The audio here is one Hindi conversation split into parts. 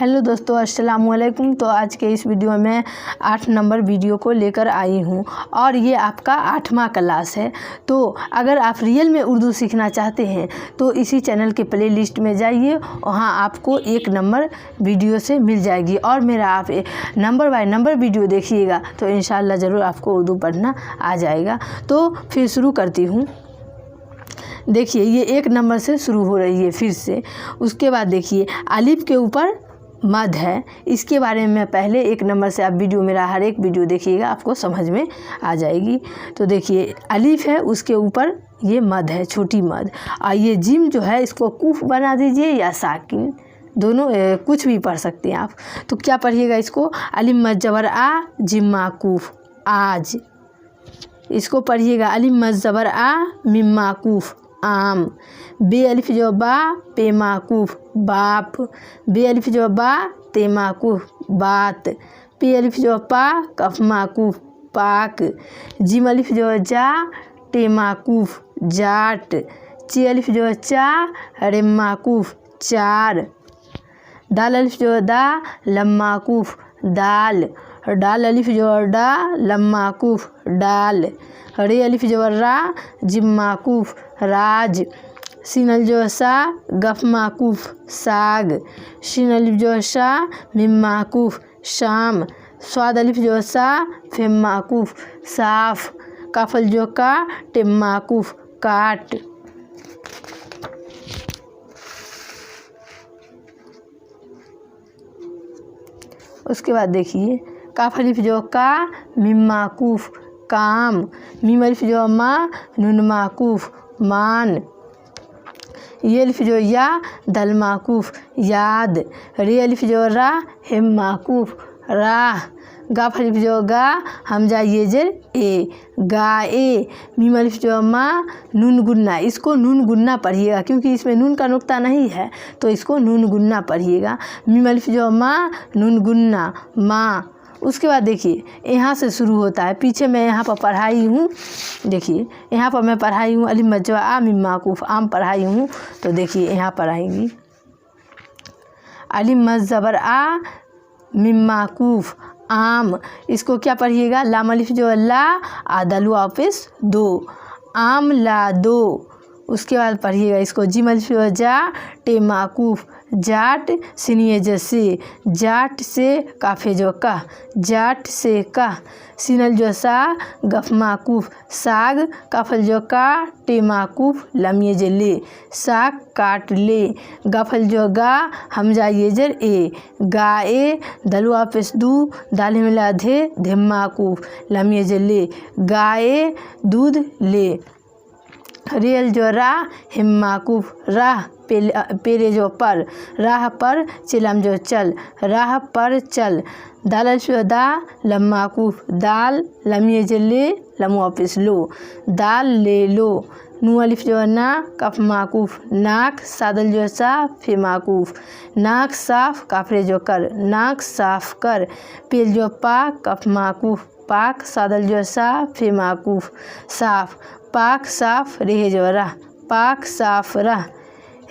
हेलो दोस्तों, अस्सलाम वालेकुम। तो आज के इस वीडियो में 8 नंबर वीडियो को लेकर आई हूँ और ये आपका 8वां क्लास है। तो अगर आप रियल में उर्दू सीखना चाहते हैं तो इसी चैनल के प्लेलिस्ट में जाइए, वहाँ आपको 1 नंबर वीडियो से मिल जाएगी और मेरा आप नंबर बाय नंबर वीडियो देखिएगा तो इंशाल्लाह ज़रूर आपको उर्दू पढ़ना आ जाएगा। तो फिर शुरू करती हूँ। देखिए, ये 1 नंबर से शुरू हो रही है फिर से। उसके बाद देखिए, अलिफ के ऊपर मद है, इसके बारे में पहले 1 नंबर से आप वीडियो मेरा हर एक वीडियो देखिएगा, आपको समझ में आ जाएगी। तो देखिए, अलिफ है, उसके ऊपर ये मद है, छोटी मद। और ये जिम जो है इसको कुफ बना दीजिए या साकिन, दोनों कुछ भी पढ़ सकते हैं आप। तो क्या पढ़िएगा इसको? अलिफ मद जबर आ, जिम्मा कुफ, आज। इसको पढ़िएगा अलिफ मद जबर आ, मिम्मा कुफ, आम। बे अलिफ जो बा, पे माकूफ, बाप। बे अलिफ जो बा, ते माकूफ, बात। पे अलिफ जो पा, कफ माकूफ, पाक। जिम अलिफ जो जा, टे माकूफ, जाट। ची अलिफ जो चा, रे माकूफ, चार। दाल अलिफ जो दा, लम माकूफ, दाल। डाल अलिफ जो डा, लम माकूफ, डाल। रे अलिफ जो रा, जिम माकूफ, राज। सीन अलिफ जो सा, गफ माकूफ, साग। शीन अलिफ जो शा, मिम माकूफ, शाम। स्वाद अलिफ जो सा, फेम माकूफ, साफ। काफल जो का, टेम माकूफ, काट। उसके बाद देखिए, काफ अलिफ जो का, मिम माकूफ, काम। मीम अलिफ जो मा, नून माकूफ, मान। ये अलिफ जो या, दल माकूफ, याद। रे अलिफ जो रा, हेम माकूफ, राह। गाफ अलिफ जो गा, हमजा ये जर ए, गाए। मीम अलिफ जो मा, नून गुन्ना, इसको नून गुन्ना पढ़िएगा क्योंकि इसमें नून का नुक्ता नहीं है, तो इसको नून गुन्ना पढ़िएगा। मीम अलिफ जो मा, नून गुन्ना, माँ। उसके बाद देखिए, यहाँ से शुरू होता है, पीछे मैं यहाँ पर पढ़ाई हूँ। देखिए, यहाँ पर मैं पढ़ाई हूँ अलिफ मद जबर आ, मिम माकूफ, आम पढ़ाई हूँ। तो देखिए, यहाँ पर आएंगी अलिफ मद जबर आ, मिम माकूफ, आम। इसको क्या पढ़िएगा? लाम अलिफ जो ला, आदलु वापिस दो, आम ला दो। उसके बाद पढ़िएगा इसको जिम अलिफ जो जा, टे माकूफ, जाट। सिनिए जैसे, जाट से काफे जो का, जाट से का। सिनल जो सा, गफ माकूफ, साग। काफल जो का, टे माकूफ, लमिए जे ले, साग काट ले। गफल जो गा, हमजा ये जर ए, गाए। दलु वापिस दू, दाल मिला धे, धेम माकूफ, लमिए जे ले, गाए दूध ले। रियल जो रा, हिम माकूफ, राह। पेरे जो पर, राह पर। चिलम जो चल, राह पर चल। दाल अलिफ जो दा, लम माकूफ, दाल। लमिए जे ले, लम वापिस लो, दाल ले लो। नू अलिफ जो ना, कफ माकूफ, नाक। सादल जो सा, फे माकूफ, नाक साफ। काफरे जो कर, नाक साफ कर। पेल जो पा, कफ माकूफ, पाक। सादल जो सा, फे माकूफ, साफ, पाक साफ। रेह जो रह, पाक साफ रह।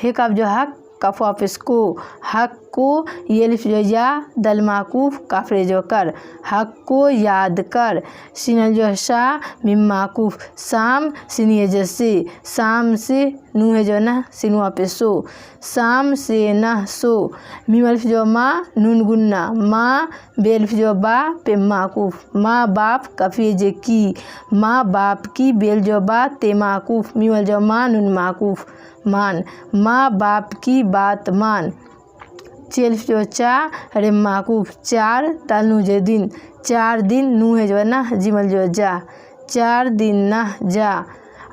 हे कब जो हक, कफ वापिस को, हक को। ये अलिफ जो या, दल माकूफ, काफरे जो कर, हक को याद कर। सिनल जो शा, मिम माकूफ, शाम। सिनिए जैसे, शाम से। नू है जो ना, सिन वापिस सो, शाम से न सो। मीम अलिफ जो मा, नून गुन्ना, माँ। बे अलिफ जो बा, पे माकूफ, माँ बाप। कफी जे की, माँ बाप की। बेल जो बा, ते माकूफ, मीम जो मा, नून माकूफ, मान। माँ बाप की बात मान। चेल जो चा, रे माकूफ, चार। तलनू जे दिन, 4 दिन। नू है जो ना, जिमल जो जा, 4 दिन ना जा।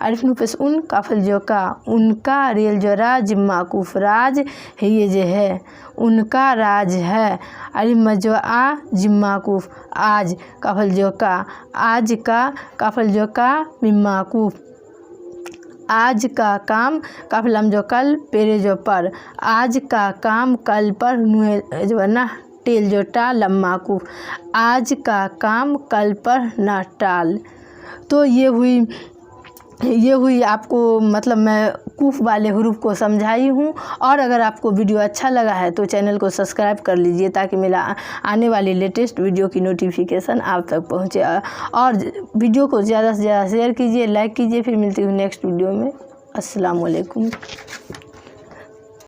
अलिफ नू पेश उन, काफल जो का, उनका। रियल जो रा, जिम माकूफ, राज है ये जे है, उनका राज है। अलिफ मद जो आ, जिम माकूफ, आज। काफल जो का, आज का। काफल जो का, मिम माकूफ, आज का काम। काफलम जो कल, पेरे जो पर, आज का काम कल पर। नू जो ना, टेल जो टा, लम माकूफ, आज का काम कल पर ना टाल। तो ये हुई आपको, मतलब मैं कूफ वाले हरूफ को समझाई हूँ। और अगर आपको वीडियो अच्छा लगा है तो चैनल को सब्सक्राइब कर लीजिए ताकि मेरा आने वाली लेटेस्ट वीडियो की नोटिफिकेशन आप तक पहुँचे। और वीडियो को ज़्यादा से ज़्यादा शेयर कीजिए, लाइक कीजिए। फिर मिलती हूँ नेक्स्ट वीडियो में। अस्सलाम वालेकुम।